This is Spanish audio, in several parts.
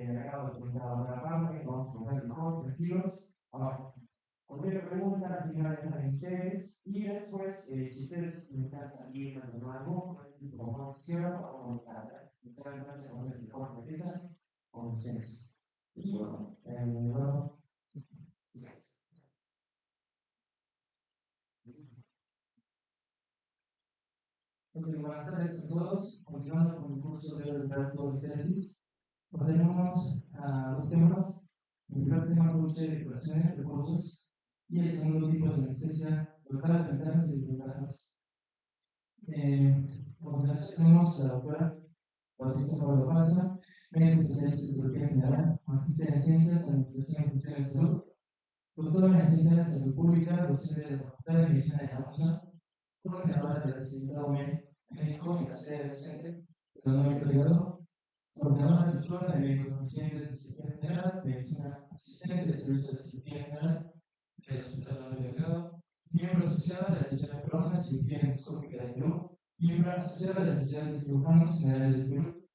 mercado documentado de la parte, vamos a comenzar con estilos. Ahora, cualquier pregunta, finalizar en ustedes, y después, si ustedes necesitan salir de algo, como decisión, o comunicar, entonces vamos a hacer mejor defensa con ustedes. Y bueno, sí. Buenas tardes a todos. Continuando con el curso de literatura de tesis, pasaremos a los temas. El primer tema, lucha de curaciones, recursos, y el segundo tipo de anestesia local, ventajas y desventajas. Por continuación tenemos a la doctora Patricia Pablo Paz, médico especialista en cirugía general, magíster en ciencias, administración y gestión de salud, doctora en ciencias de salud pública, docente de la Facultad de Medicina de la UNSA, coordinadora de la especialidad médico en la sede docente, económico privado, coordinadora tutora de médicos pacientes de cirugía general, medicina asistente de servicios de cirugía general del Hospital de Delgado, miembro asociada de la Sociedad Peruana de Cirugía Endoscópica de Perú, miembro asociada de la Sociedad de Cirujanos Generales del Perú,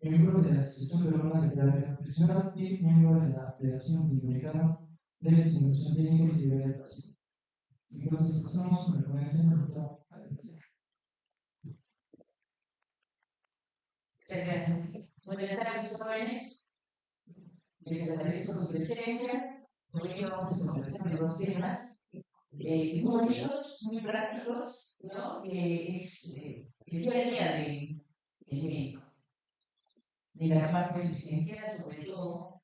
miembro de la Asociación Peruana de Terapia Nutricional y miembro de la Federación Latinoamericana de Estimulación Clínica y Seguridad del Paciente. Entonces, pasamos con la ponencia de nuestra atención. Buenas tardes, jóvenes. Les agradezco su presencia. Hoy vamos a conversar de dos temas muy bonitos, muy prácticos, ¿no? Que es el día a día del médico, de la parte asistencial, sobre todo,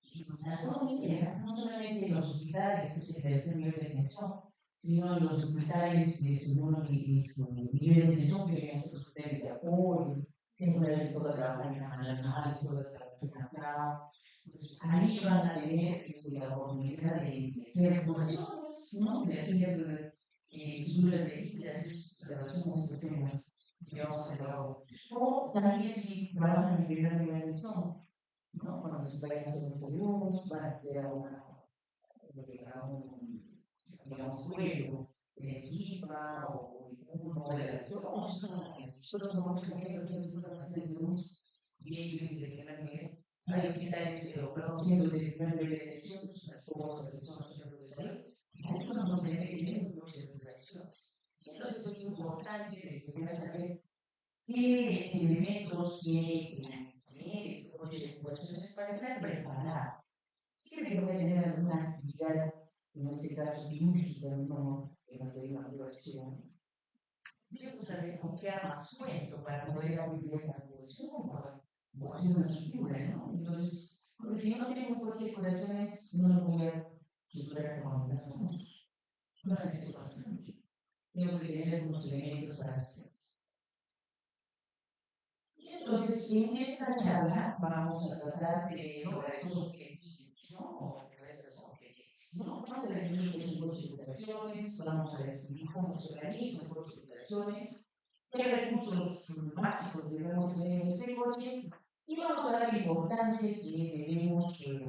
y la economía, no solamente en los hospitales, que es el tercer nivel de atención, sino en los hospitales de segundo nivel de atención, que deben ser hospitales de apoyo. Siempre les toca trabajar en la mañana, les toca trabajar en la tarde. Entonces, ahí van a tener la oportunidad de hacer donaciones, ¿no? De hacer figuras de vida, de hacer observaciones, estos temas que vamos a cabo. O también si trabajan en primera dimensión, ¿no? Cuando se vayan a hacer desayunos, van a hacer digamos, vuelo de equipa o uno de las dos. Nosotros somos ejemplos que hacemos bien desde el primer nivel. Hay hospitales operados cientos de primer nivel de atención, las cosas son los centros de salud. Ahí vamos a tener que tener unos regulaciones. Entonces es importante desde saber qué elementos tiene que tener este coche de ocupaciones para estar preparado. Siempre puede tener alguna actividad, en este caso quirúrgica, como que va a ser una operación. Debo saber con qué armas cuento para poder abrir la operación o hacer una sutura, ¿no? Entonces, porque si no tengo un coche de operaciones, no lo voy a suturar con las manos. Solamente con las manos. Tengo que tener algunos elementos para hacerlo. Entonces, en esta charla vamos a tratar de lograr esos objetivos, ¿no? O esos objetivos, ¿no? Vamos a definir qué son consultaciones, vamos a describir cómo se organizan consultaciones, qué recursos básicos debemos tener en este coche y vamos a dar la importancia que debemos tener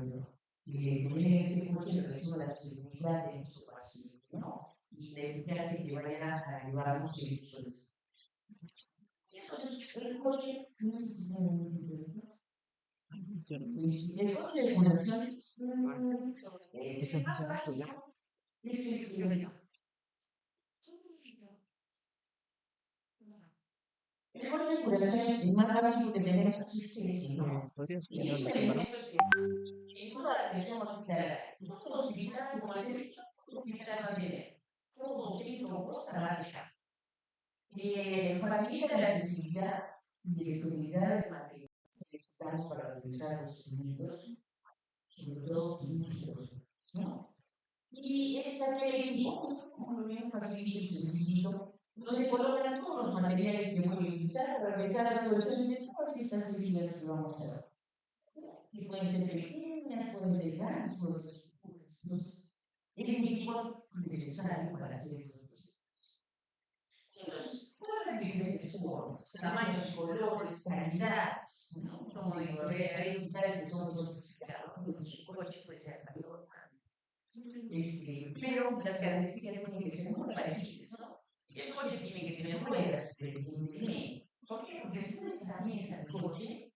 en este coche en relación a la seguridad de nuestro paciente, ¿no? Y la eficacia que vaya a ayudarnos en su solución. Entonces, el coche no es el coche de fundaciones es el más básico, es el criollo. El coche de fundaciones es más básico que tenemos aquí. ¿Podrías mirar la cámara? En toda la atención hospitalaria, todo hospital, como les he dicho, todo hospital va a tener, todo centro post-traumática. Facilita la accesibilidad y la seguridad del material que necesitamos para realizar los procedimientos, sobre todo quirúrgicos, ¿no? Y es algo como bien facilito y sencillo, donde se colocan todos los materiales que voy a utilizar para realizar las soluciones de todas estas heridas que vamos a ver. Que pueden ser pequeñas, pueden ser grandes, pueden ser oscuras. Entonces, es el equipo necesario para hacer estos procedimientos. Entonces, pueden haber diferentes formas, tamaños, colores, calidades, ¿no? Como digo, hay hospitales que son sofisticados, como su coche puede ser hasta peor. Pero las características tienen que ser muy parecidas, ¿no? Y el coche tiene que tener ruedas, evidentemente. ¿Por qué? Porque si no está mesa del coche,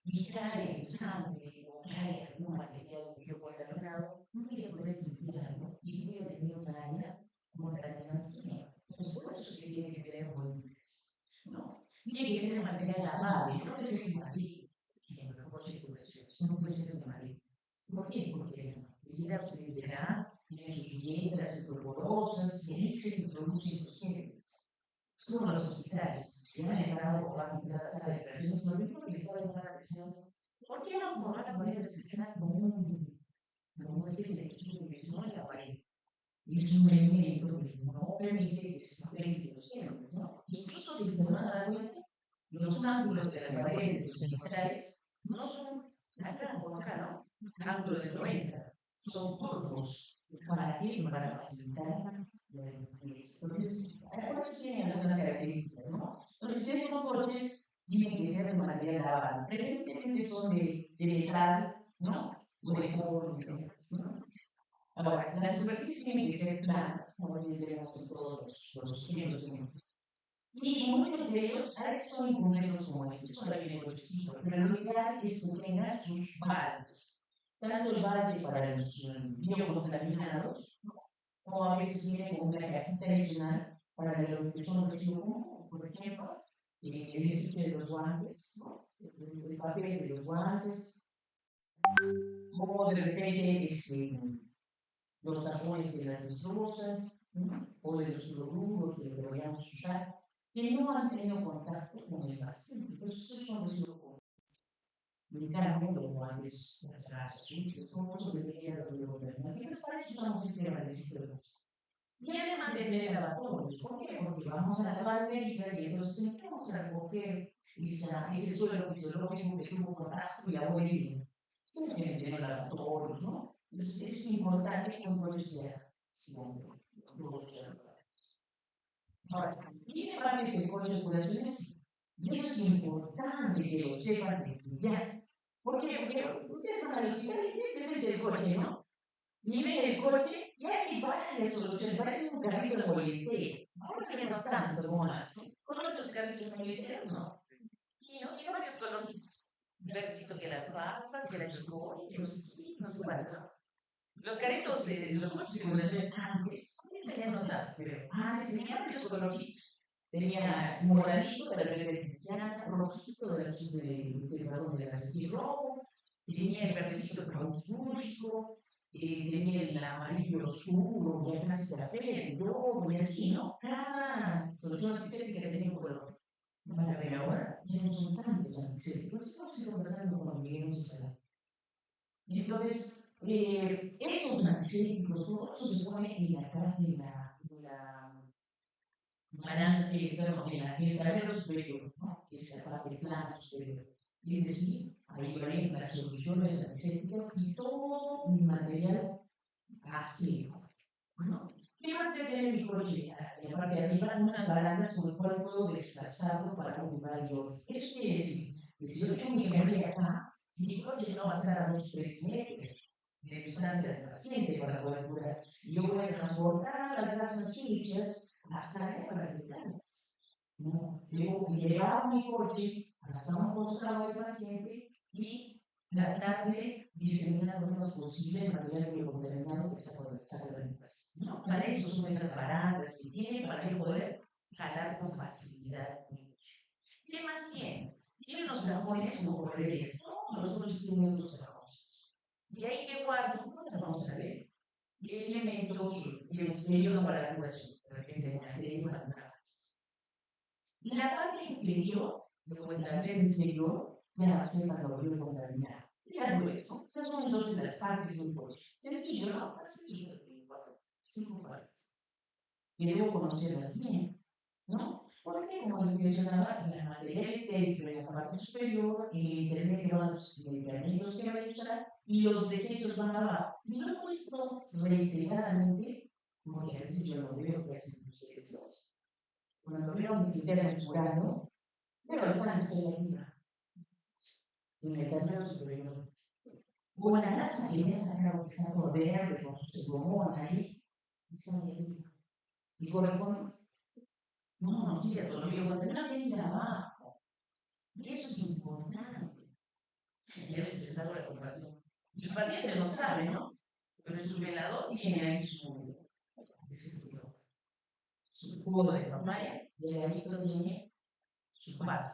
y cae sangre o cae algún material biocontaminado, no voy a poder limpiarlo y voy a tener una área contaminación. Entonces, por eso es que tiene que tener moldes, ¿no? Tiene que ser material lavable, no puede ser de Madrid, por ejemplo, no puede ser de colecciones, no puede ser de Madrid. ¿Por qué? Porque la medida ustedes verán, tiene sus viviendas superporosas y ahí se introducen los genes. Es como los hospitales, si han entrado o han entrado a la sala de operaciones, lo mismo que les estaba llamando la atención. ¿Por qué no formar la manera de escuchar como una especie de estudio en la pared? Y es un elemento que no permite que se apliquen los genes, ¿no? Incluso si se van a dar cuenta, los ángulos de las paredes de los hospitales no son acá o acá, ¿no? Ángulo de 90, son curvos. ¿Para qué? Para facilitar la limpieza. Entonces, algunos tienen algunas características, ¿no? Entonces, estos coches tienen que ser de material lavable. Preferentemente son de metal, ¿no? O de forro, ¿no? Ahora, las superficies tienen que ser planas, como vemos en todos los ejemplos. Y muchos de ellos a veces son incompletos como este, solo viene cochecito, pero lo ideal es que tengan sus baldes. Tanto el balde para los biocontaminados, como a veces viene con una cajita adicional para lo que son los común, por ejemplo, el ejercicio de los guantes, ¿no? El papel de los guantes, o de repente los tapones de las estruzas, ¿no? O de los cloruros que deberíamos usar, que no han tenido contacto con el paciente. Entonces, esos son los en cambio, los guantes, las gasas sucias, como eso debería de los gobiernos. Y pues para eso usamos este baldecito de luz. Y además de tener lavatorios, ¿por qué? Porque vamos a lavar médica y entonces vamos a recoger ese suelo fisiológico que tuvo contacto y lavó bien. Ustedes tienen que tener lavatorios, ¿no? Entonces es importante que un coche sea siempre. Ahora, tiene partes de coche operaciones y eso es importante que lo sepan desde ya. ¿Por qué? Porque ustedes van al hospital y simplemente el coche, ¿no? Y ven el coche y hay varias soluciones, parece un carrito de boletero. Ahora ya no tanto como antes. ¿Conocen los carritos de boletero? No. Sí, ¿no? Tiene varios colorcitos. Verdecito que la papa, que la chocolate, que no sé qué, no sé cuánto. Los carritos, los coches de simulaciones antes, ahorita ya no tanto, pero antes tenían varios colorcitos. Tenía moradito de la red cristiana, rojito de la de la City rojo, tenía el verdecito quirúrgico, tenía el amarillo oscuro, ya casi café, el rojo y así, ¿no? Cada solución antiséptica tenía un color. Para ver ahora, ya no son tantos antisépticos, estamos conversando con Miguel Susana. Entonces, esos antisépticos, todo eso se pone en la cara de en el tablero superior, ¿no? Que es la parte plana superior. Y es decir, ahí ven las soluciones antisépticas y todo mi material acero, ¿no? ¿Qué más debe tener mi coche? En la parte de arriba, unas barandas con el cual puedo desplazarlo para un lugar y otro. Eso quiere decir que si yo tengo mi camarilla acá, mi coche no va a estar a 2 o 3 metros de distancia del paciente para poder curar. Y yo voy a transportar las gasas sucias hasta allá para retirarlas. ¿No? Debo llevar mi coche hasta un costado del paciente y tratar de diseminar lo menos posible el material biocontaminado que está por la alimentación. ¿No? Para eso son esas barandas que tiene para yo poder jalar con facilidad. ¿Qué más tiene? Tiene unos cajones como correderas. Todos los coches tienen estos cajones. Y ahí que guardo, vamos a ver, elementos que sello para la curación. De repente, una y la parte inferior, luego el tablero inferior, ya va a ser para lo biocontaminado. Claro, esto, esas son entonces las partes de un coche. Sencillo, ¿no? Sencillo, 5 partes. Que debo conocerlas bien, ¿no? Porque, como les mencionaba, en la material estéril, en la parte superior, en el intermedio van los medicamentos que van a usar y los desechos van abajo. Y lo he puesto reiteradamente, porque a veces yo no veo que hacen ustedes. Cuando veo mis cisternas curando, pero están ahí arriba, en el terreno superior. O la taza que ya sacaron, que está todo verde, con su segomón ahí, está ahí arriba. Y corresponde, no es cierto, lo digo, porque no viene de abajo. Y eso es importante. Y a veces les hago la comparación. Y el paciente no sabe, ¿no? Pero su velador tiene ahí su jugo de papaya y el ladito tiene su pato,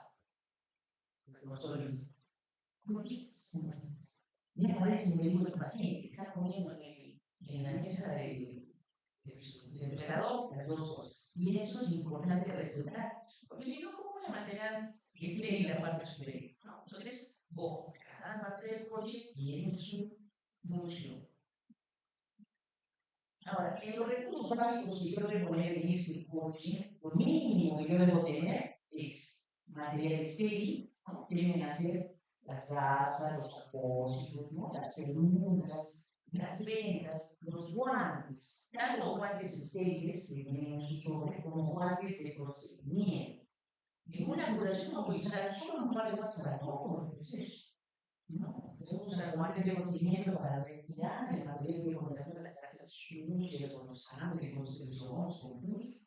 con sólidos. Y aparece el médico del paciente que está comiendo en la mesa del velador las dos cosas. Y eso es importante resaltar, porque si no, ¿cómo voy a mantener estéril la parte superior? ¿No? Entonces, cada parte del coche tiene su función. Ahora, en los recursos básicos que yo debo poner en este coche, lo mínimo que yo debo tener es material estéril, ¿no? Deben hacer las gasas, los apósitos, ¿no? Las pelucas, las vendas, los guantes, tanto guantes estériles que vienen en su sobre como guantes de procedimiento. En una curación no voy a usar solo un par de guantes para todo el proceso. No, podemos usar guantes de procedimiento para retirar el material de contacto de las grasas sucias o los sangre, los desórganos confusos.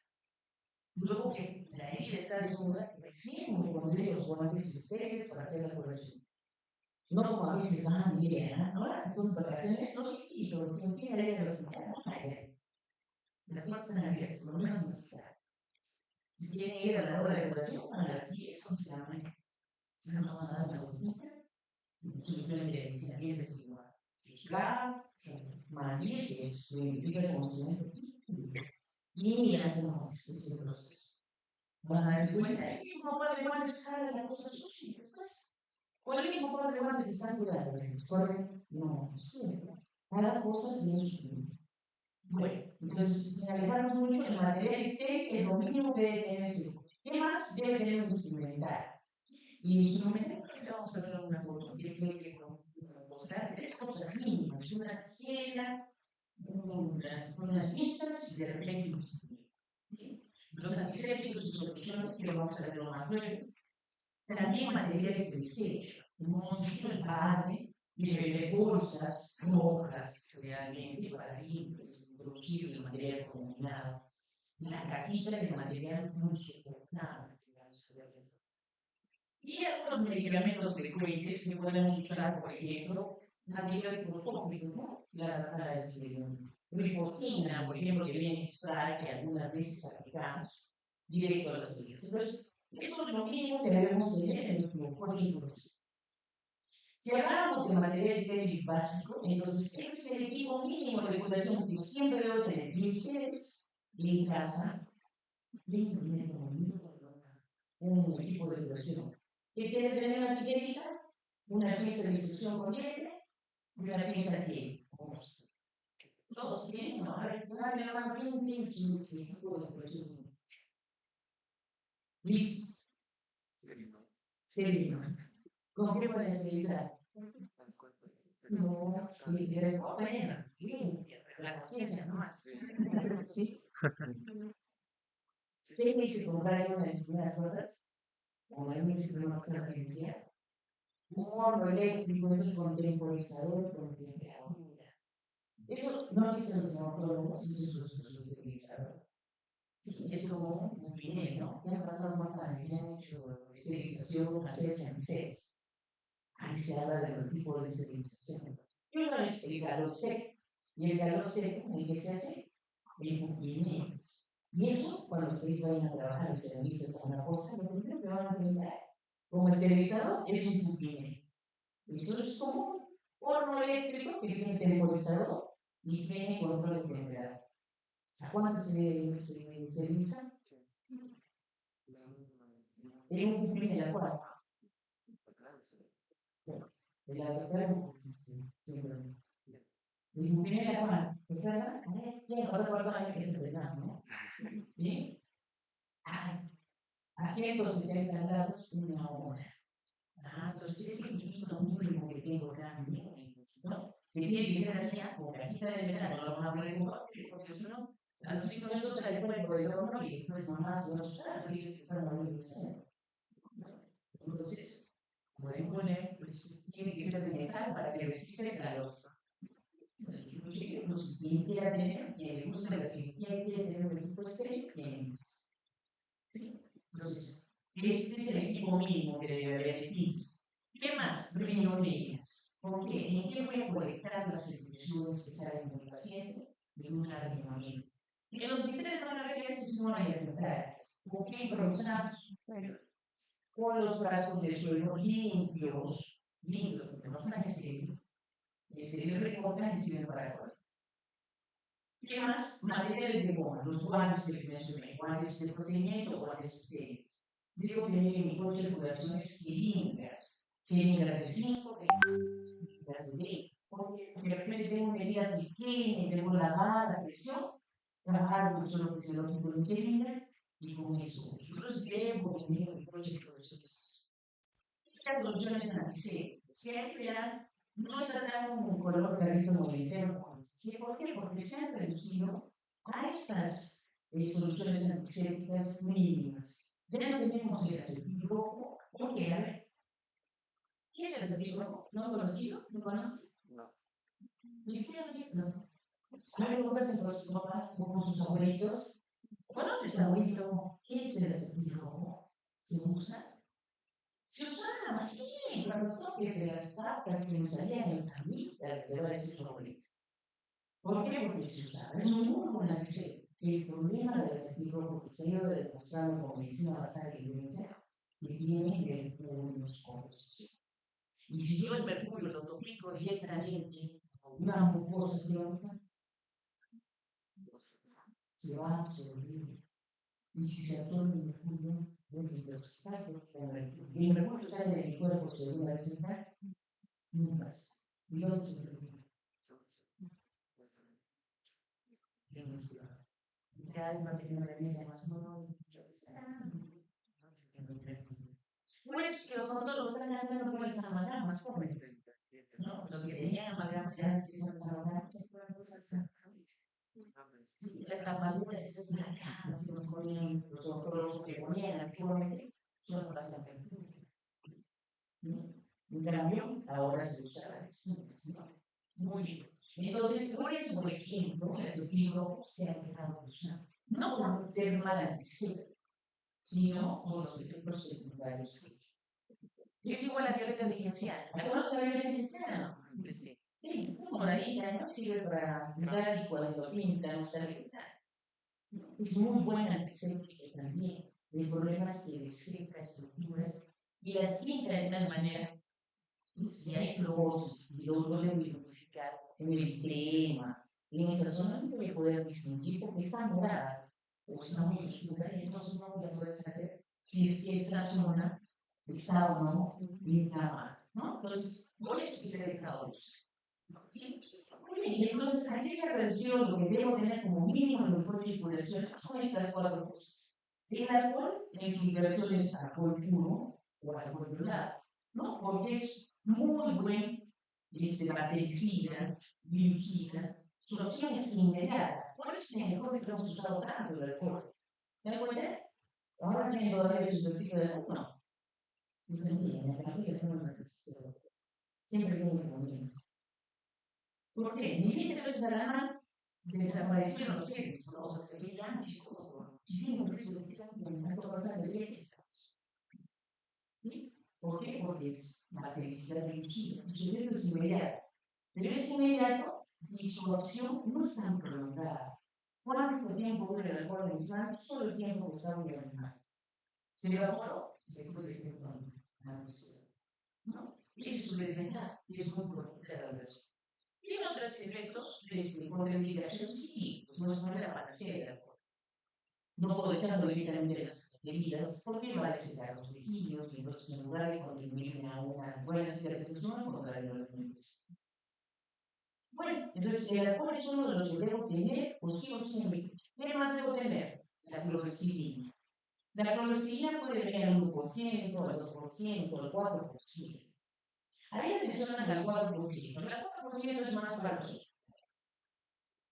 Luego que la herida está desnuda, recién me pondré los guantes estériles para hacer la curación. No como a veces van y llegan, ahora son vacaciones, no sé, y todo, si no tiene área en el hospital, no hay área. La puerta está abierta, por lo menos en el hospital. Si quieren ir a la hora de curación, a las 10, 11 de la mañana, se van a dar una gotita, simplemente aislamiento fiscal, María, que es verifica el conocimiento y mira cómo es ese proceso. Van a darse cuenta que el mismo par de guantes sale la cosa sucia y después, o el mismo par de guantes están cuidando, porque no, cada cosa tiene su tiempo. Bueno, entonces, si alejamos mucho, el material estéril es lo mínimo que debe tener ese coche. ¿Qué más debe tener un instrumental? Y el instrumental, vamos a ver una foto, tiene que mostrar tres cosas mínimas: una tijera, unas pinzas y de repente un cepillo. Los antisépticos y soluciones que vamos a ver más luego. También materiales de desecho. Hemos dicho el padre y de bolsas rojas, realmente, para limpias, introducir el material contaminado. La cajita de material no soportable, que vamos a ver. Y algunos medicamentos frecuentes que podemos usar, por ejemplo, antibióticos tópicos, ¿no? La glifosina, por ejemplo, que viene en spray, que algunas veces aplicamos directo a las heridas. Entonces, eso es lo mínimo que debemos tener en nuestro coche. Si hablamos de material estéril básico, entonces este es el equipo mínimo de curación que siempre debo tener. Y ustedes, en casa, deben tener como mínimo un equipo de curación. ¿Qué quiere tener una tijerita? Una pieza de instrucción corriente y una pieza que todos tienen, ¿no? A ver, nadie la mano, ¿quién tiene su equipo de curación? Listo. Serino. ¿Con qué pueden utilizar? No, directo, bueno, limpia, la conciencia nomás. ¿Sí? ¿Qué me dice comprar una de sus primeras cosas? Como él me dice que no está la cirugía. Un horno eléctrico, es un temporizador con temperatura. Eso no dicen los neumólogos, dicen los esterilizadores. Sí, es como un pinel, ¿no? Ya han pasado más años, ya han hecho esterilización casera en CES. Ahí se habla del tipo de esterilización. Y uno es el calor seco. Y el calor seco, ¿en qué se hace? El pinel. Y eso, cuando ustedes vayan a trabajar especialistas en la costa, lo primero que van a encontrar como esterilizador es un pupinel. Eso es como un horno eléctrico que tiene temporizador y tiene control de temperatura. ¿A cuánto se esteriliza? En un pupinel a cuánto. El autoclave siempre. El pupinel a cuánto. ¿Se acuerdan? Ya pasa cuántos años que se entrenan, ¿no? ¿Sí? A 170 grados, una hora. Entonces ese equipito mínimo que tengo acá, ¿no? Que tiene que ser así, con cajita de verano, no lo van a poner en coche, porque si no, a los 5 minutos sale fuera por el horno y después mamá se va a asustar, dice que está moviendo el centro. Entonces, pueden poner, pues, tiene que ser de metal para que resista el calor. Inclusive, pues, quien quiera tener, quien le gusta la cirugía y quiere tener un equipo estéril, tiene. ¿Sí? Entonces, este es el equipo mínimo que debe haber de pins. ¿Qué más? Riñoneras. ¿Por qué? ¿En qué voy a conectar las secreciones que salen del paciente de una riñonera? Y en los vitales van a ver que a veces no hay escritores. ¿Por qué improvisamos? Con los frascos de suelo limpios, porque no están estériles. Estériles recortan y sirven para correr. ¿Qué más? Materiales de goma, los guantes que les mencioné, guantes de procedimiento, guantes estériles. Debo tener en mi consideraciones jeringas de 5, jeringas de 20, porque de repente tengo una herida pequeña y debo lavar la presión, trabajar con suelo fisiológico de jeringa y con eso. Entonces debo tener un proyecto de soluciones. Estas soluciones antisépticas, que hay que ver, no está dando un color carrito noventero. ¿Por qué? Porque se han reducido a estas soluciones antisépticas mínimas. Ya no tenemos el acetilrojo. ¿Por qué? A ver, ¿quién es el acetilrojo? ¿No conocido? ¿No conocido? No. Ni siquiera lo he visto. ¿Saben cómo hacen los papás o con sus abuelitos? ¿Conoces, abuelito? ¿Qué es el acetilrojo? ¿Se usa? Se usaba así, para los toques de las patas que nos salían en las amígdalas, te va a decir su abuelito. ¿Por qué? Porque se usaba. Es muy común que el problema del acetilrojo que se ha ido demostrando con medicina basal y evidencia que tiene mercurio en los poros. Y si yo el mercurio lo topico directamente con una mucosa piosa, se va a absorber. Y si se absorbe el mercurio, debe intoxicar con mercurio. Y el mercurio sale de mi cuerpo según la receta, nunca. ¿Y dónde se produce? En la ciudad. Cada vez va a tener una mesa más móvil. Pues que los odontólogos están ganando por las amalgamas jóvenes, ¿no? Los que tenían amalgamas ya que son las amalgamas, las tapaduras, esas marcadas que nos ponían los odontólogos que ponían antiguamente, son bastante antiguas. En cambio, ahora se usa ¿no? Muy bien. Entonces, por eso, por ejemplo, el acetilrojo se ha dejado de usar. No por ser mal antiséptico, sino por los efectos secundarios que es igual a la violeta vigenciana. ¿La conoces la violeta vigenciana? Sí. Sí, moradita, ¿no? Sirve para pintar y cuando lo pintan, no sabe pintar. Es muy buena antiséptica también. El problema es que deseca estructuras y las pinta de tal manera que si hay fluorosis y lo pueden identificar en el crema, en esa zona no voy a poder distinguir porque está morada o está muy oscura y entonces no voy a poder saber si es que esa zona está o no inflamada, ¿no? Entonces, por eso que se ha dejado usar. ¿Sí? Muy bien, y entonces aquí se ha reducido lo que debo tener como mínimo en el circulación son estas 4 cosas. El alcohol en sus versiones alcohol puro o alcohol violado, ¿no? Porque es muy buen bactericida, virucida, su acción es inmediata. Por eso es que en el COVID no hemos usado tanto el alcohol. ¿Te das cuenta? Ahora tienen todavía su vestido de alcohol, no. No tenía, en la familia tengo una vestido. Siempre tengo que comer. ¿Por qué? Ni 20 veces a la mano desaparecieron los genes, ¿no? O sea, que veían chicos, si tienen un precio de que me pasar de leche. ¿Sí? ¿Por qué? Porque es bactericida reducida. Su efecto es inmediato. Pero es inmediato y su acción no es tan prolongada. ¿Cuánto tiempo dura el alcohol en mis manos? Solo el tiempo que está muy animado. Se evaporó, se fue el tiempo ¿no? Y esa es su desventaja, y es muy importante la relación. Tiene otros efectos de contraindicación, sí, pues no es una la panacea del alcohol. No puedo echarlo directamente a las bebidas porque va a secar los tejidos y entonces en lugar de contribuir a una buena cicatrización, contrario la inflamación. Bueno, entonces el alcohol es uno de los que debo tener o sí o sí. ¿Qué más debo tener? La clorexidina. La clorexidina puede venir al 1%, al 2%, al 4%. Ahí mencionan al 4%. El 4% es más para los hospitales.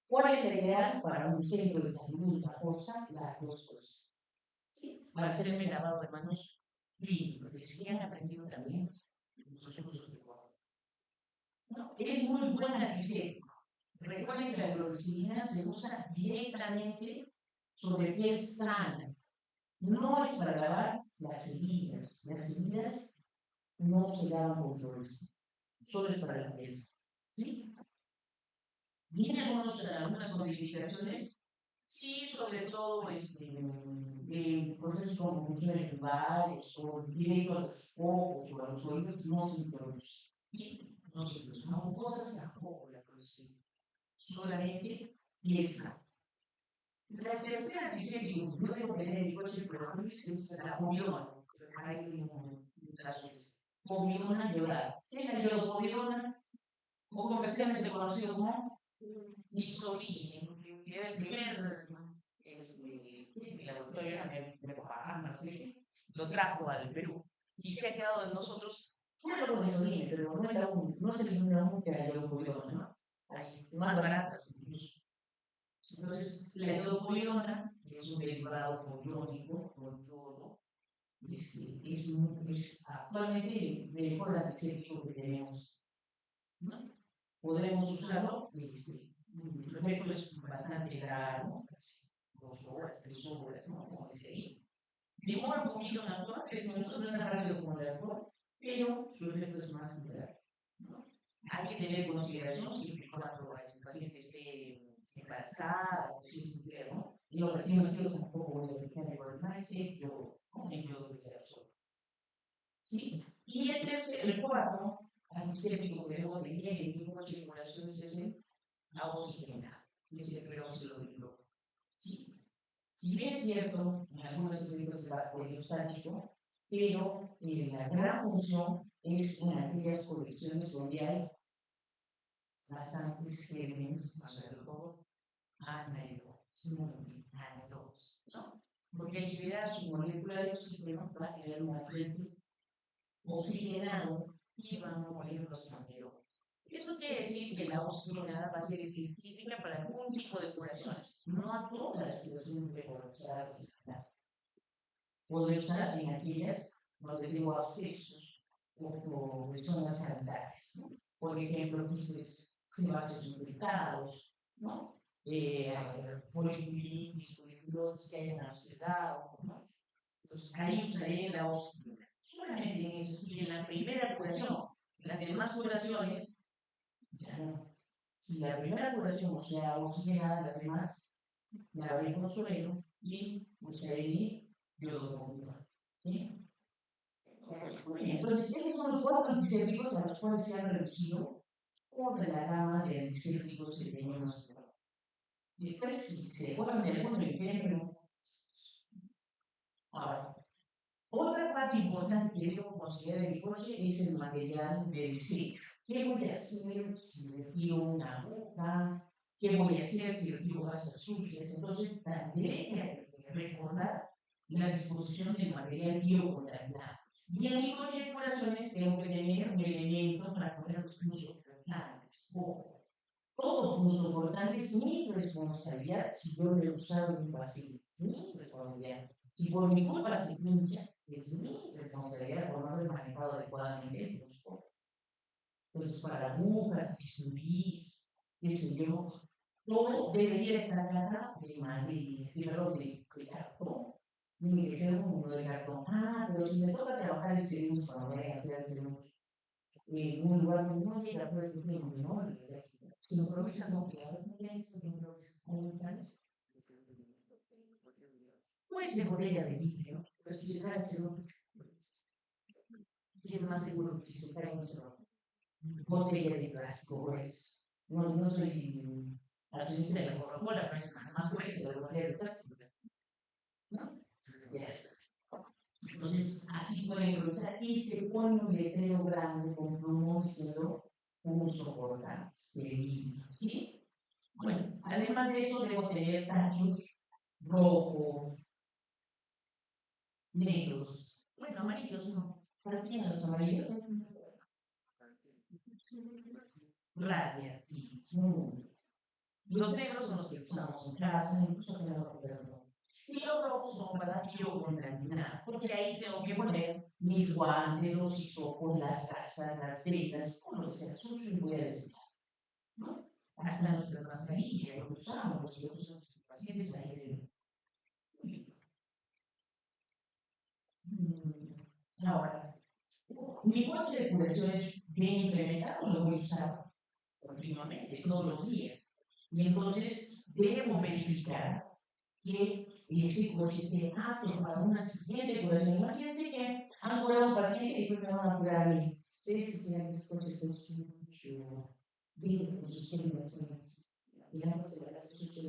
¿Cuál es la ideal para un centro de salud a costa? La 2%. ¿Sí? Para hacerme lavado de manos clínico, que sí han aprendido también los usos de cuerpo. ¿No? Es muy buena antiséptico. Recuerden que la clorexidina se usa directamente sobre piel sana. No es para lavar las heridas. Las heridas no se daban controles, solo es para la empresa. ¿Sí? ¿Vienen algunas modificaciones? Sí, sobre todo procesos como funciones rivales o directo a los ojos o a los oídos no se introduce. Y no se introduce. No cosas a poco la producción. Solamente piensa. La tercera dice que yo debo tener mi coche, pero no es la povidona. Hay un povidona llorada. ¿Qué es la povidona? O comercialmente conocido como Mussolini, que era el primer laboratorio no sé, lo trajo al Perú y se ha quedado en nosotros. Bueno, con Mussolini, pero no es la única, no es el única yodopoliona, ¿no? Hay más baratas incluso. Entonces, la yodopoliona, que es un derivado poliónico, con yodo, es actualmente el mejor antiséptico que tenemos, ¿no? Podemos usarlo, su efecto es bastante raro, 2 horas, 3 horas, ¿no? Como dice ahí. Demora un poquito en actuar, 3 minutos, no es tan rápido como el alcohol, pero su efecto es más moderado, ¿no? Hay que tener consideración siempre y cuando el paciente esté embarazada o si es mujer, ¿no? Y los recién nacidos tampoco voy a aplicar el maestro, yo con el yodo que sea solo. ¿Sí? Y el cuarto, antiséptico que debo tener en mi circulación es el oxigenado, es el peróxido de hidrógeno. ¿Sí? Si bien es cierto, en algunos estudios de estático, pero la gran función es en aquellas colecciones donde hay bastantes gérmenes, sobre todo anaeros, ¿no? Porque al liberar su molécula de oxígeno va a generar un ambiente oxigenado y van a morir los anaerobios. Eso quiere decir que la oxigenada va a ser específica para algún tipo de curaciones, no a todas las curaciones de usar oxigenada. Puedo usar en aquellas donde tengo abscesos o zonas sanitarias, ¿no? Por ejemplo, sebáceos infectados, ¿no? Foliculitis, foliculosis que hayan ansiedad, ¿no? Entonces ahí usaré la oxigenada. Solamente en eso, y en la primera curación, las demás curaciones, ya no. Si la primera curación sea oxigenada, las demás la haré con suero y usaré mi yodo. ¿Sí? Entonces, esos son los 4 antisépticos a los cuales se han reducido toda la gama de antisépticos que tenemos. Después, si se ponen de acuerdo y quieren, ahora, otra parte importante que debo considerar en el coche es el material de desecho. ¿Qué voy a hacer si retiro una boca? ¿Qué voy a hacer si retiro gasas sucias? Entonces, tendré que recordar la disposición del material biocontaminado. Y en mi coche de curaciones tengo que tener un elemento para poner los puntos cortantes. Todo punto cortante es mi responsabilidad si yo lo he usado en mi paciente. Es mi responsabilidad. Si por mi culpa se pincha, es mi responsabilidad por no haber manejado adecuadamente el punto. Entonces, para agujas, bisturís, qué sé yo, todo debería estar acá de madera, de cartón. Tiene que ser uno de cartón. Ah, pero si me toca trabajar este bus para poder hacer en un lugar donde no llega todo el tiempo, ¿no? Se improvisa con que ahora no hay esto que improvisa con los años. Puede ser botella de vidrio, pero si se cae el celular, y es más seguro que si se cae un celular. Botella de plástico grueso. No soy accionista de la Coca-Cola, pero es más gruesa de botella de plástico. ¿No? Ya está. Entonces, así pueden improvisar y se pone un letrero grande con plumón diciendo uso por gas, ¿sí? Bueno, además de eso, debo tener tachos rojos, negros, bueno, amarillos no. ¿Para quién los amarillos? Radiativos. Los negros son los que usamos en casa, incluso que no lo. Y los rojos son para biocontaminar, porque ahí tengo que poner mis guantes, los hisopos, las gasas, las velas, todo lo que sea sucio y voy a desechar, ¿no? Hasta nuestras mascarillas, lo usamos, los que usan nuestros pacientes ahí. Ahora, mi coche de curación es bien implementado, lo voy a usar continuamente, todos los días. Y entonces debo verificar que ese coche esté apto para una siguiente curación. Imagínense que han curado a un paciente y después me van a curar a mí. Ustedes que ese coche está sucio, viene con sus terminaciones, digamos que la sucio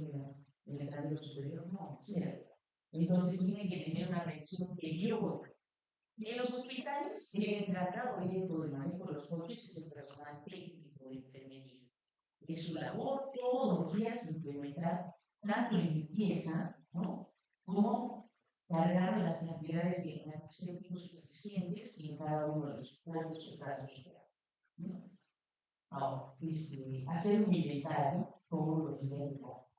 en el radio superior, no, cierto. Entonces tiene que tener una reacción periódica. En los hospitales, el encargado directo del manejo de los coches es el personal técnico de enfermería. Es su labor todos los días implementar tanto en limpieza, ¿no? Como cargar las cantidades de antisépticos suficientes en cada uno de los puntos que está asociado, ¿no? Ahora, hacer un inventario todos los días de trabajo.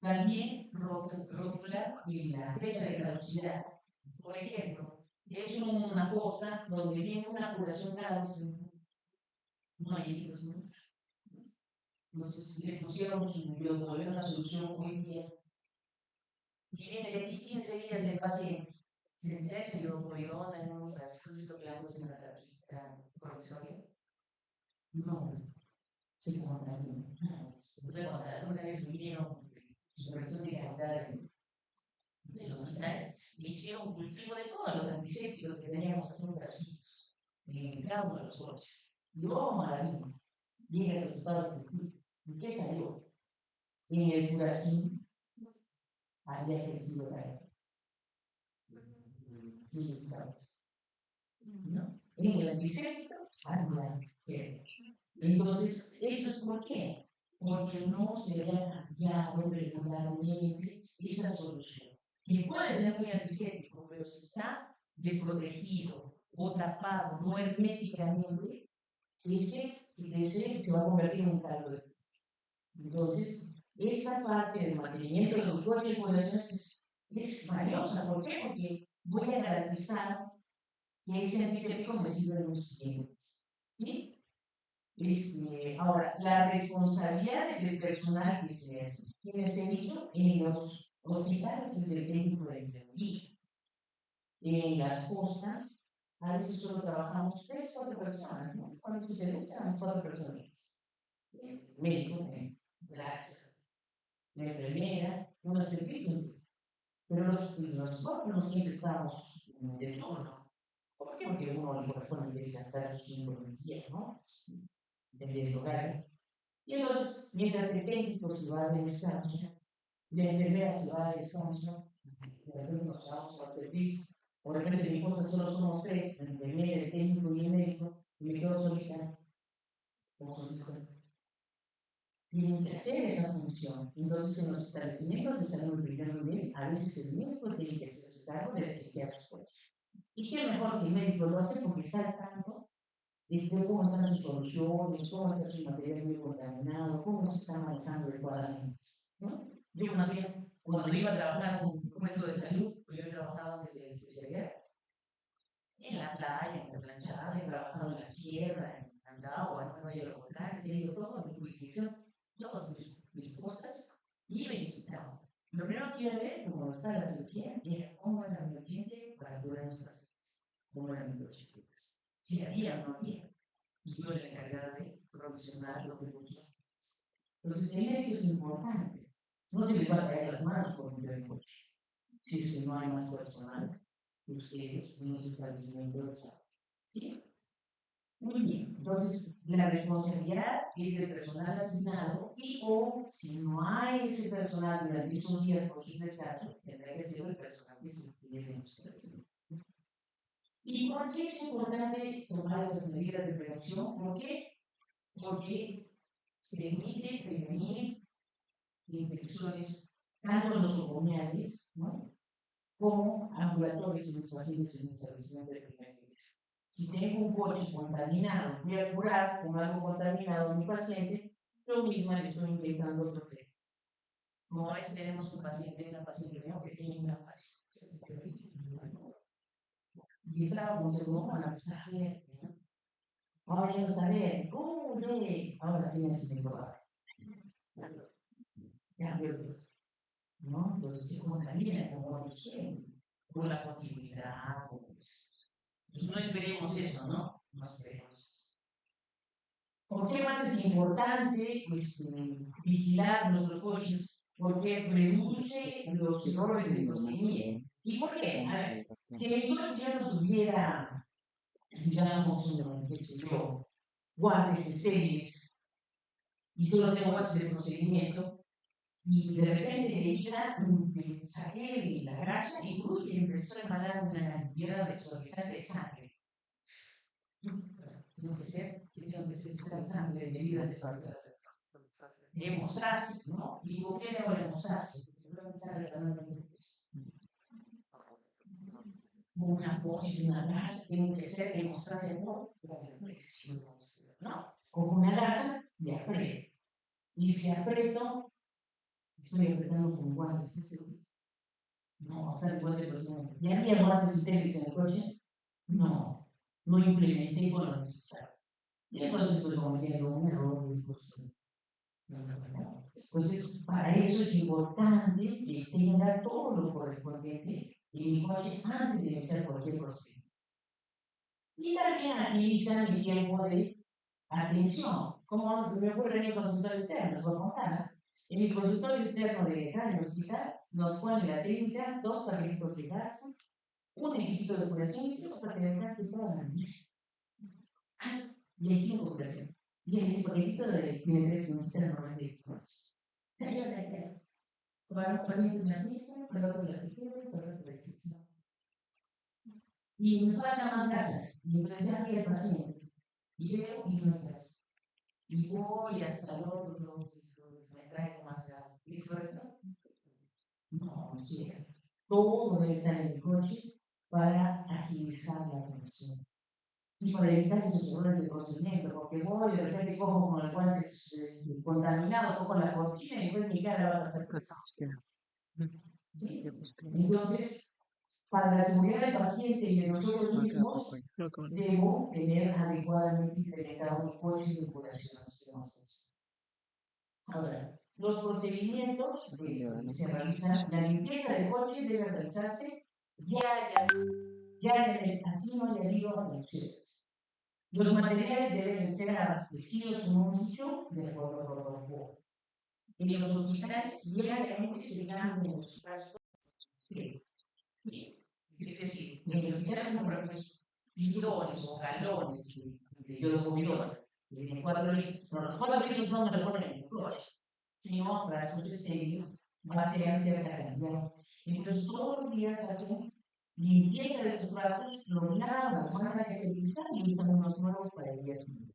También rotular y la fecha de caducidad. Por ejemplo, es una posta donde viene una curación cada 2 minutos. No hay equipos muchos. Entonces le pusieron todavía una solución muy bien. Y viene de aquí 15 días el paciente. Se le hace hidropoidona en un frasquito que vamos en la tapita provisoria. No, se contamina. Puede contar, una vez vinieron supervisión de calidad del hospital, le hicieron un cultivo de todos los antisépticos que teníamos en un frasquitos, en cada uno de los coches. Y luego, maravilla, llega el resultado del cultivo. ¿Y qué salió? En el furacín había crecido la guerra. ¿No? En el antiséptico, había guerra. Entonces, ¿eso es por qué? Porque no se había cambiado regularmente esa solución. Que puede ser muy antiséptico, pero si está desprotegido o tapado, no herméticamente, ese se va a convertir en un caldo de cultivo. Entonces, esa parte del mantenimiento del coche de curación es valiosa. ¿Por qué? Porque voy a garantizar que ese antiséptico me sirva en los siguientes. ¿Sí? Ahora, la responsabilidad del personal que se hace, quienes he dicho, en los hospitales es del técnico de enfermería. En las postas, a veces solo trabajamos 3 o 4 personas, ¿no? Cuando sucede, estamos 4 personas. El médico, gracias, la enfermera, un servicio. Pero nosotros no siempre estamos de turno. ¿Por qué? Porque uno le corresponde descansar sus 5 días, ¿no? Del hogar. Y entonces, mientras el técnico se va de descanso, la enfermera se va de descanso, de repente nos vamos al servicio, o de repente mi esposa solo somos 3, la enfermera, el técnico y el médico, y me quedo solita, como solita. Tienen que hacer esa función. Entonces, en los establecimientos de salud de primer nivel, a veces el médico tiene que hacerse cargo de chequear sus cuerpos. ¿Y qué mejor si el médico lo hace porque está al tanto de cómo están sus soluciones, cómo está su material muy contaminado, cómo se está manejando adecuadamente? ¿No? Yo cuando iba a trabajar en un puesto de salud, pues yo trabajaba desde la especialidad, en la playa, en la planchada, he trabajado en la sierra, en Andagua, en Nueva York, he ido todo en mi jurisdicción, todas mis cosas, y me visitaba. Lo primero que iba a ver, como está la cirugía, era cómo era el ambiente para curar a los pacientes, cómo eran los chicos, si había o no había. Y yo era encargada de provisionar lo que funciona. Entonces, el médico es importante. No se les va a caer las manos por un buen coche. Si es que no hay más personal que ustedes en ese establecimiento de salud. ¿Sí? Muy bien. Entonces, la responsabilidad es del personal asignado y o si no hay ese personal durante esos días por sus descansos, tendrá que ser el personal que se tiene en los establecimientos. ¿Y por qué es importante tomar esas medidas de prevención? ¿Por qué? Porque permite prevenir infecciones tanto nosocomiales, ¿no?, como ambulatorios en los pacientes en establecimiento de primer nivel. Si tengo un coche contaminado, voy a curar con algo contaminado a mi paciente, yo misma le estoy inventando otro tema. Como a veces tenemos un paciente, una paciente que tiene una fase, y estaba con segunda, está bien, ¿no? Ahora ya no está bien. ¿Cómo ve? Ahora tiene asintomático. Ya veo, ¿no? Entonces se contamina como ellos quieren, por la continuidad. Pues no esperemos eso, ¿no? No esperemos eso. ¿Por qué más es importante vigilar nuestros coches? Porque reduce los errores de procedimiento. ¿Y por qué? A ver, si mi coche ya no tuviera, digamos, qué sé yo, guantes estériles y solo tengo guantes de procedimiento, y de repente de ida saqué la grasa y empezó a emanar una cantidad exorbitante de sangre. Tiene que ser esa sangre de vida de hemostasis, ¿no? ¿Y por qué le hago la hemostasis? Seguramente está relacionado con una poción, una gasa, tiene que ser hemostasis por la presión, ¿no? Con una gasa de aprieto. Y si aprieto, estoy apretando con guantes. No, está igual de procedimiento. ¿Ya había guantes estériles en el coche? No, no implementé con lo necesario. Y entonces estoy cometiendo un error de costumbre. Entonces, para eso es importante que tenga todo lo correspondiente en mi coche antes de iniciar cualquier procedimiento. Y también agiliza mi tiempo de atención. Como me ocurre en mi consultorio externo, les voy a contar. En mi consultorio externo de acá en el hospital, nos ponen la técnica, 2 paquetitos de gasa, un equipito de curación y 5 para que me alcance toda la vida. Y hay 5 curaciones. Y el paquetito tiene 3 necesitan normalmente 18. Para un paciente una pieza, para otro la tijera, para otro la decisión. Y me falta más gasa. Y entonces ya el paciente. Y veo y no hay gasa. Y voy hasta el otro, me traigo más gasa. ¿Es correcto? No, no es cierto. Todo debe estar en el coche para agilizar la operación. Y para evitar esos errores de procedimiento, porque voy de repente cojo con el guante contaminado, cojo la cortina y después mi cara va a pasar. ¿Sí? Entonces, para la seguridad del paciente y de nosotros mismos, debo tener adecuadamente implementado mi coche de curación. Ahora, los procedimientos se realizan, la limpieza del coche debe realizarse diaria en el casino y al a opciones. Los materiales deben ser abastecidos, como hemos dicho, de acuerdo. En los hospitales diariamente se cambian los frascos. Es decir, en el hospital compramos bidones o galones de yodocomión, que tienen 4 litros. No, los 4 litros no me lo ponen en el coche, sino frascos estériles, vacían cierta cantidad. Entonces, todos los días hacen limpieza de estos frascos, los lavan, los mandan a esterilizar y usan unos nuevos para el día siguiente.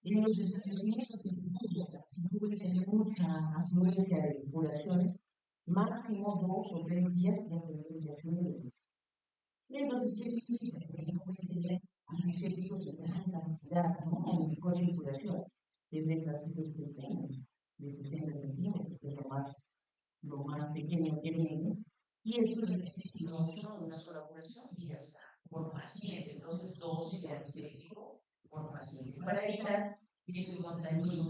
En los establecimientos de cultura, si puede tener mucha afluencia de curaciones, máximo 2 o 3 días de implementación de listas. Entonces, ¿qué significa? Que no puede tener anestésicos de gran cantidad, ¿no? En el coche de curaciones, desde frasquitos pequeños, de 60 centímetros, que es lo más pequeño que tienen. Y esto no son una sola curación y ya está, por paciente. Entonces, dosis de anestésico por paciente, para evitar que se contamine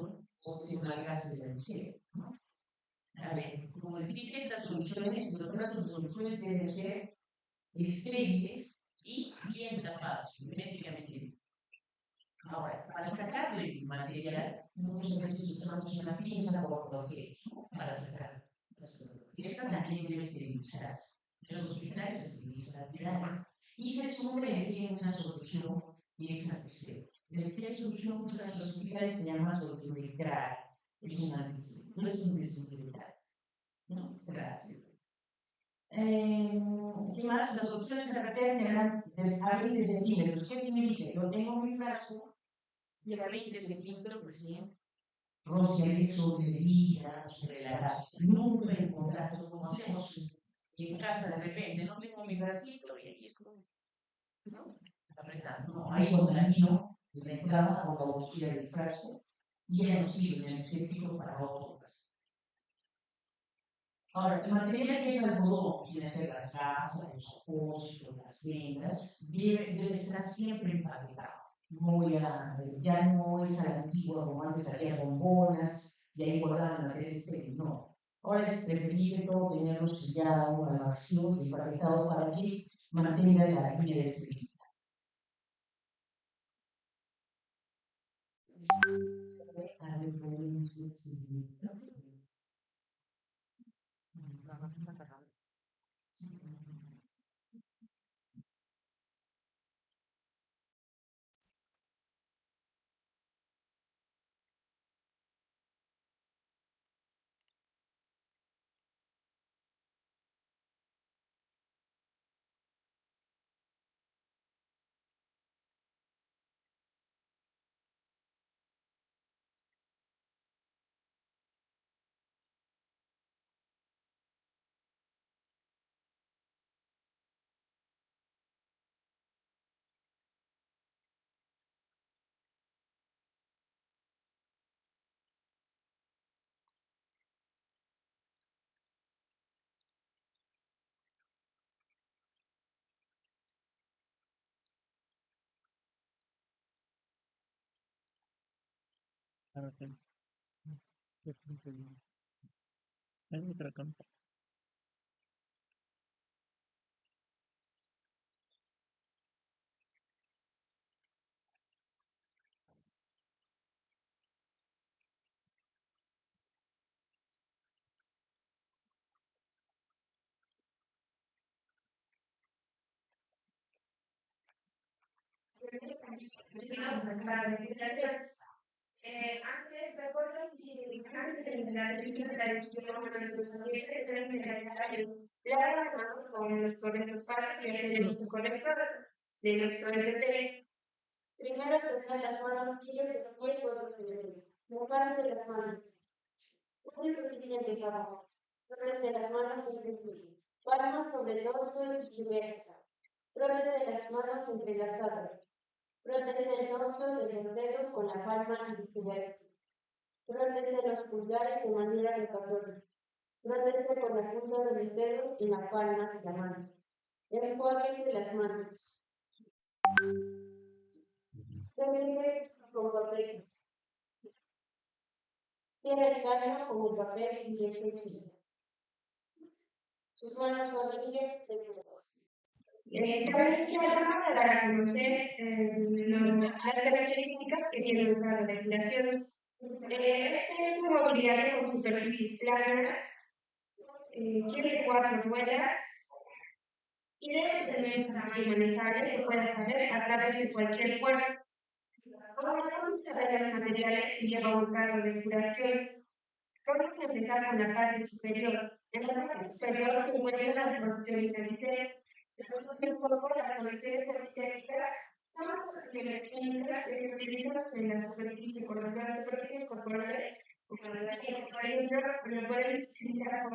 o se malgaste el anestésico, ¿no? A ver, como les dije, estas soluciones, los brazos de soluciones deben ser estériles y bien tapados, herméticamente. Ahora, para sacar el material, muchas veces usamos una pinza por proteger, para sacar las cosas. Esta también debe esterilizarse. En los hospitales se esteriliza la tirana y se supone que tiene una solución que es antiséptica. ¿De qué solución usan en los hospitales? Se llama solución de CRAR. Es un antiséptico, no es un desinfectante. ¿No? Gracias. ¿Qué más? Las opciones de referencia eran a 20 centímetros. ¿Qué significa? Yo tengo mi frasco y a 20 centímetros, pues sí, rociaré sobre bebida, sobre la gasa. Nunca en contacto, como hacemos en casa de repente. No tengo mi frasquito y aquí estoy, ¿no? Apretando. No, ahí contamino la entrada o la boquilla del frasco y ya no sirve el anestésico para otros. Ahora, el material que es algodón, quiere ser las gasas, los apósitos, las vendas, debe estar siempre empaquetado. Ya no es a la antigua como antes había bombonas y ahí guardaban material estéril, no. Ahora es preferible todo tenerlo sellado al vacío y empaquetado para que mantenga la vida estéril. Antes, recuerdo que antes de la servicio de la edición de nuestros pacientes era necesario lavar las manos con los correctos pasos y hacer el uso correcto de nuestro RT. Primero tocar las manos y después otros niveles. Mojarse las manos. No es suficiente trabajo. Frótese las manos entre sí. Palmas sobre el dorso y viceversa. Frótese las manos entrelazadas. Frótese el dorso de los dedos con la palma y viceversa. Frótese los pulgares de manera rotatoria. Frótese con la punta de los dedos y la palma de la mano. Enjuáguese las manos. Cierre con papel. Cierre el cráneo con el papel y es sencillo. Sus manos son libres, seguros. También vamos a dar a conocer las características que tiene un carro de regulaciones. Este es un mobiliario con superficies planas, tiene 4 ruedas y debe tener un tamaño manejable que pueda caber a través de cualquier cuerpo. Ahora vamos a ver los materiales que lleva un carro de curación. Vamos a empezar con la parte superior. En la parte superior se encuentran las soluciones de diseño. Un poco las soluciones antisépticas son las soluciones químicas que se utilizan en la superficie por las superficies corporales, como la piel, por ejemplo, lo pueden utilizar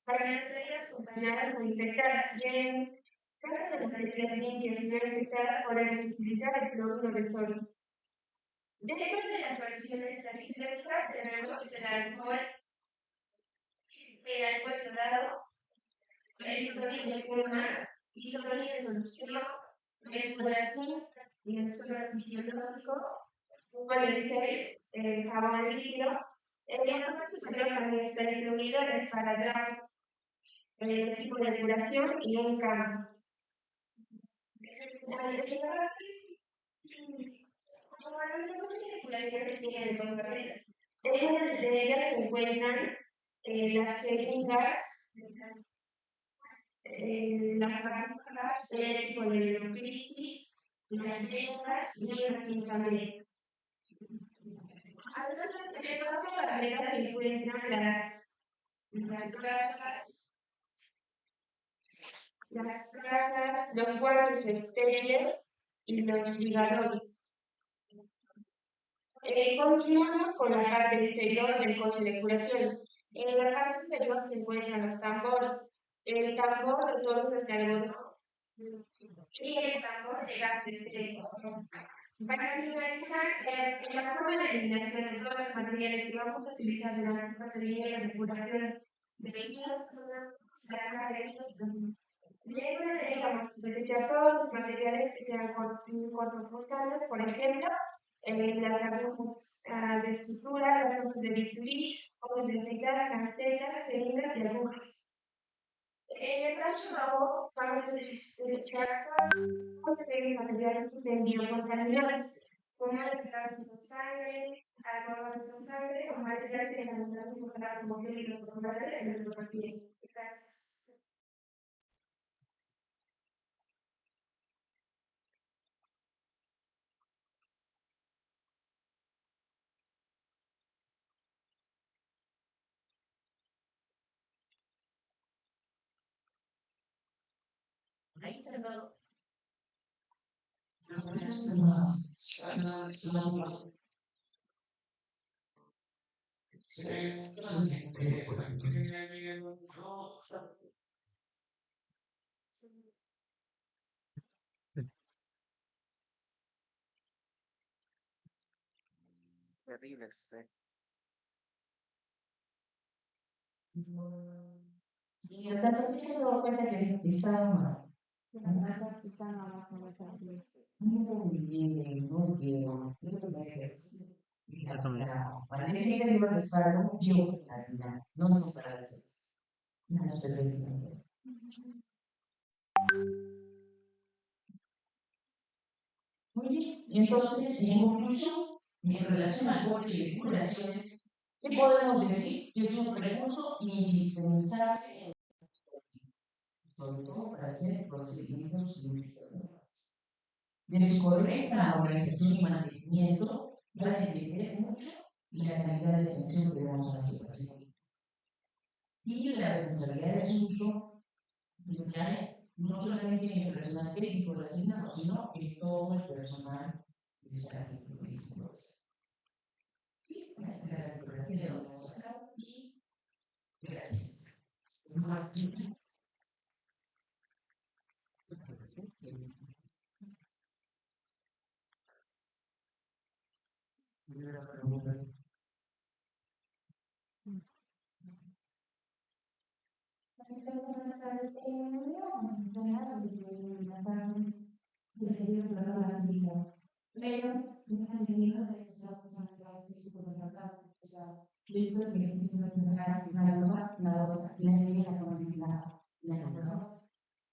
para las heridas contaminadas o infectadas. Y en caso de las heridas limpias y no infectadas, podemos utilizar el cloruro de sodio. Dentro de las soluciones antisépticas tenemos el alcohol clorado, el sodio de espuma, hisodio de solución, mezcolación y el suelo fisiológico, el gel, el jabón líquido. En la parte superior también está incluido el esparadrapo, el tipo de curación y un cambio. Las circulaciones tienen dos paredes. En una de ellas se encuentran las jeringas, las agujas, el tipo de neurocrisis, las lenguas y una cinta médica. Además de las tabletas se encuentran las grasas, los guantes estériles y los ligadores. Continuamos con la parte inferior del coche de curaciones. En la parte inferior se encuentran los tambores, el tambor de todos los algodón y el tambor de gases estériles. Para finalizar, en la forma de eliminación de todos los materiales que vamos a utilizar durante el procedimiento de curación de heridas, la caja de luego de ello vamos a desechar todos los materiales que sean cortopunzantes, por ejemplo, las agujas de sutura, las hojas de bisturí, hojas de afeitar, cancetas, jeringas y agujas. En el caso rojo vamos a desechar todos los materiales que estén biocontaminados. Hormonas secretas en sangre, hormonas en sangre, o materiales que analizamos como químicos hormonales en nuestro paciente. Gracias. Ahí se lo. Terrible, Y hasta que se dio cuenta que estaba mal. Muy bien, muy bien. Cuando dije que iba a estar un vio no nos parece. No se ve. Muy bien, entonces, en conclusión, en relación al coche de vinculaciones, ¿qué podemos decir? Que es un recurso indispensable, sobre todo para hacer procedimientos quirúrgicos. De su correcta organización y mantenimiento va a depender mucho la calidad de atención que damos a nuestro paciente. Y la responsabilidad de su uso recae no solamente en el personal técnico asignado, sino en todo el personal de salud. Sí, esta es la bibliografía de donde vamos a sacar y gracias. Buenas tardes. Me voy a mencionar pero han tenido de esos datos naturales y por lo tanto, o sea, yo hice que es una cosa, la otra, la envié la cosa.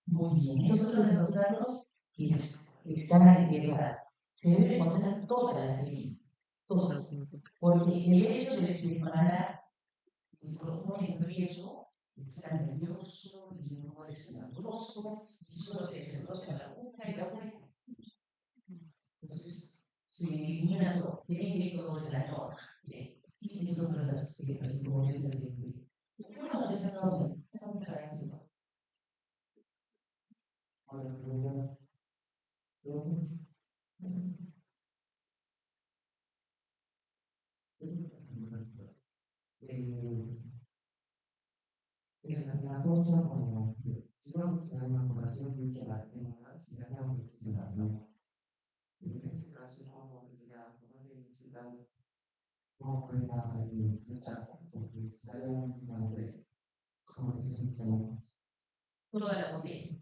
Muy bien, es otro de los datos que está en la se debe contar toda la familia, todo, porque el hecho de separar lo pone en riesgo, está nervioso, y no es naturoso, y solo se desarrolla la una y la otra. Entonces, se elimina todo, tiene que ir todo de la norma. Y es otra de las influencias de bueno, de esa norma, estamos agradecidos. La cosa como si vamos a una población que usa la tenemos y la tenemos que estudiar, ¿no? En este caso, como ya, como le necesitamos, como que la porque está en una red, como que se toda la botella.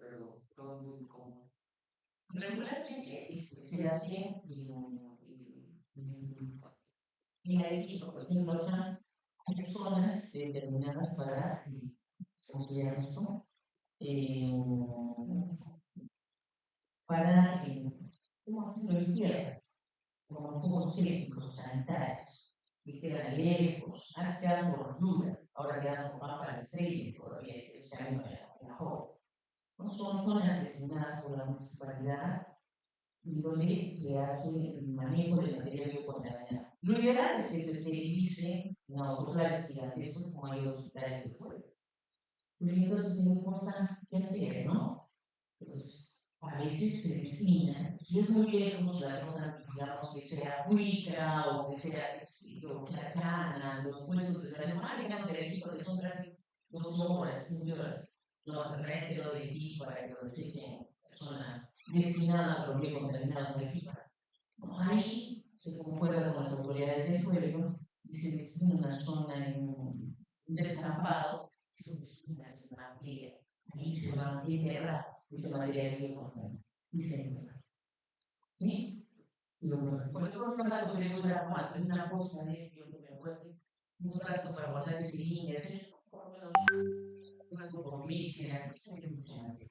Pero todo muy cómodo. Regularmente se hace en la equipo, por ejemplo, acá hay zonas determinadas para, ¿cómo se llama esto? Para, ¿cómo hacerlo? Limpieza, como focos sépticos, sanitarios, que quedan lejos, antes quedan por Lula, ahora quedan por Pampa Estrella, todavía este año en la joven. No son zonas designadas por la municipalidad y donde se hace el manejo de material biocontaminado. Lo ideal es que se esterilice en autoclaves gigantescos como hay hospitales de fuera. Pero entonces se cosa qué hacer, ¿no? Entonces, a veces se destina, si es muy lejos la cosa, digamos, que sea Huica o que sea Chacana, los puestos de salud, digamos, del equipo que son casi 2 horas, 15 horas, los retro de aquí para que lo desechen, persona destinada a lo que contaminado de aquí. Ahí se concuerda con las autoridades del pueblo y se destina una zona en un descampado, se destina a una playa. Ahí se va a enterrar ese material biocontaminado y se enterra. ¿Sí? Cualquier cosa sobre una cosa de que me acuerde, un frasco para guardar cerillas, por lo menos un frasco por mí, si la cosa que mucha gente.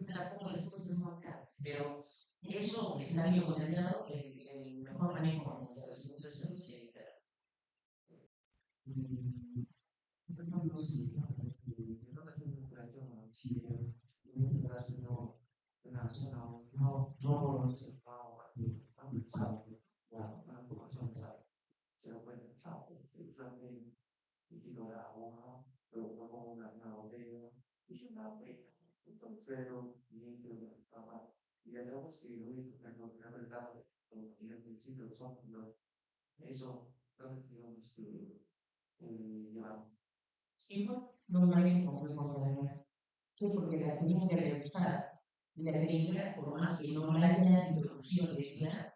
La pongo después de marcar, pero Eso está bien contaminado, el mejor manejo de nuestra salud es evitar. Por ejemplo, si yo creo que es un proyecto si en este caso no se va a pensar la población se lo puede pensar examen y digo la hoja pero como una botella y yo la veo entonces y trabajo y hacemos que lo único que no la verdad y al principio son los eso lo que tenemos que llevar. Igual, normalmente como la sí, porque la tenemos que revisar. Y la técnica, por más que no haya introducción de vida,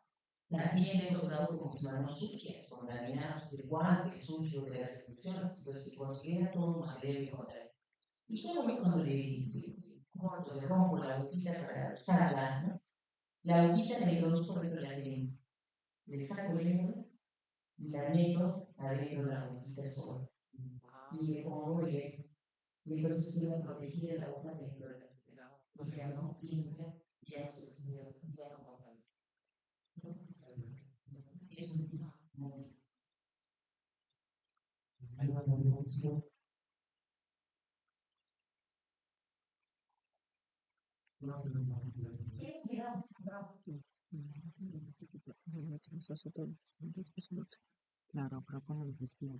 también he encontrado con mis manos sucias, contaminadas de guantes sucios de las instituciones, entonces se considera todo un material de contra. Y yo voy cuando cuando le rompo la agujita para usarla, ¿no? La agujita le introduzco dentro de la lengua, le saco el lengua y la meto adentro de la agujita sola. Y le pongo el y entonces queda protegida la hoja dentro de la porque ya no pinta, ya se ya no contamina. Es un tema muy Claro, pero con el vestido.